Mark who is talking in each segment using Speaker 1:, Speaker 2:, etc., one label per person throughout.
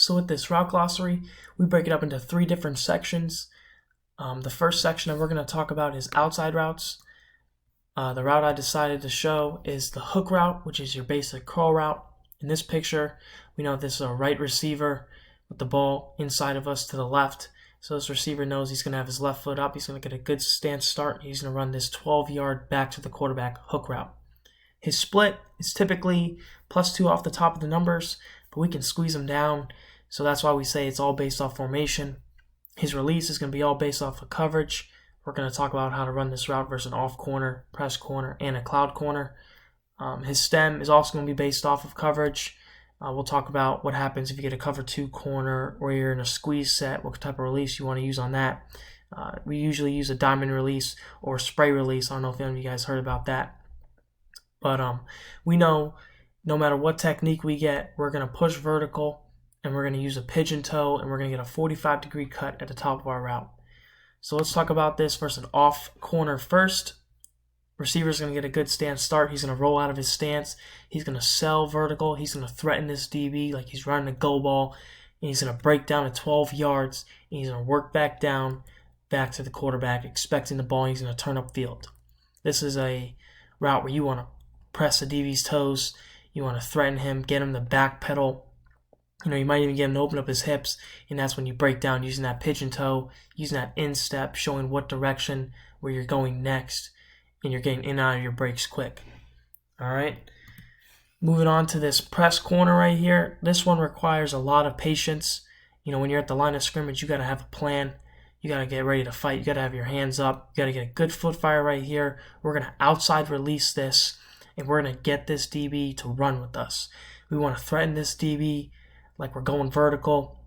Speaker 1: So with this route glossary, we break it up into 3 different sections. The first section that we're going to talk about is outside routes. The route I decided to show is the hook route, which is your basic curl route. In this picture, we know this is a right receiver with the ball inside of us to the left. So this receiver knows he's going to have his left foot up. He's going to get a good stance start. He's going to run this 12-yard back to the quarterback hook route. His split is typically +2 off the top of the numbers, but we can squeeze them down. So that's why we say it's all based off formation. His release is going to be all based off of coverage. We're going to talk about how to run this route versus an off corner, press corner, and a cloud corner. His stem is also going to be based off of coverage. We'll talk about what happens if you get a cover 2 corner or you're in a squeeze set, what type of release you want to use on that. We usually use a diamond release or spray release. I don't know if any of you guys heard about that. But we know no matter what technique we get, we're going to push vertical and we're going to use a pigeon toe and we're going to get a 45-degree cut at the top of our route. So let's talk about this versus an off corner first. Receiver's going to get a good stance start. He's going to roll out of his stance. He's going to sell vertical. He's going to threaten this DB like he's running a go ball. And he's going to break down at 12 yards. And he's going to work back down, back to the quarterback, expecting the ball. And he's going to turn upfield. This is a route where you want to press the DB's toes. You want to threaten him, get him to backpedal. You might even get him to open up his hips. And that's when you break down using that pigeon toe, using that instep, showing what direction, where you're going next. And you're getting in and out of your breaks quick. Alright. Moving on to this press corner right here. This one requires a lot of patience. When you're at the line of scrimmage, you got to have a plan. You got to get ready to fight. You got to have your hands up. You got to get a good foot fire right here. We're going to outside release this. And we're going to get this DB to run with us. We want to threaten this DB like we're going vertical.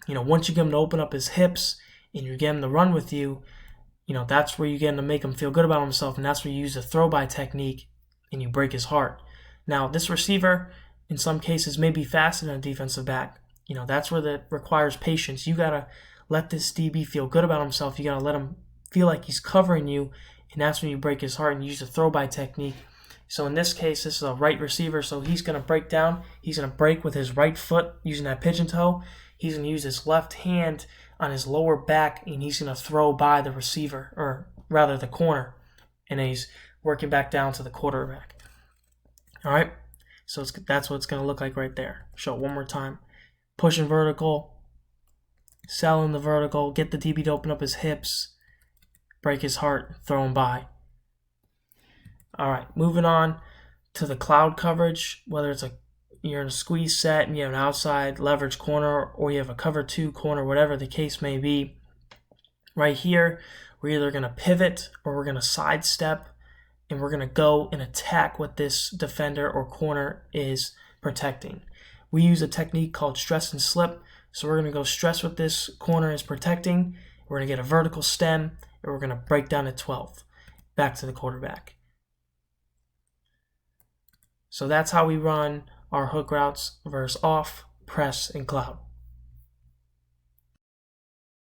Speaker 1: Once you get him to open up his hips and you get him to run with you, that's where you get him to make him feel good about himself, and that's where you use the throw-by technique and you break his heart. Now, this receiver, in some cases, may be faster than a defensive back. That's where that requires patience. You got to let this DB feel good about himself. You got to let him feel like he's covering you, and that's when you break his heart and use the throw-by technique. So in this case, this is a right receiver, so he's going to break down. He's going to break with his right foot using that pigeon toe. He's going to use his left hand on his lower back, and he's going to throw by the receiver, or rather the corner, and he's working back down to the quarterback. All right, so that's what it's going to look like right there. Show it one more time. Pushing vertical, selling the vertical, get the DB to open up his hips, break his heart, throw him by. All right, moving on to the cloud coverage, whether you're in a squeeze set and you have an outside leverage corner or you have a cover 2 corner, whatever the case may be. Right here, we're either going to pivot or we're going to sidestep, and we're going to go and attack what this defender or corner is protecting. We use a technique called stress and slip. So we're going to go stress what this corner is protecting. We're going to get a vertical stem, and we're going to break down at 12, back to the quarterback. So that's how we run our hook routes versus off, press, and cloud.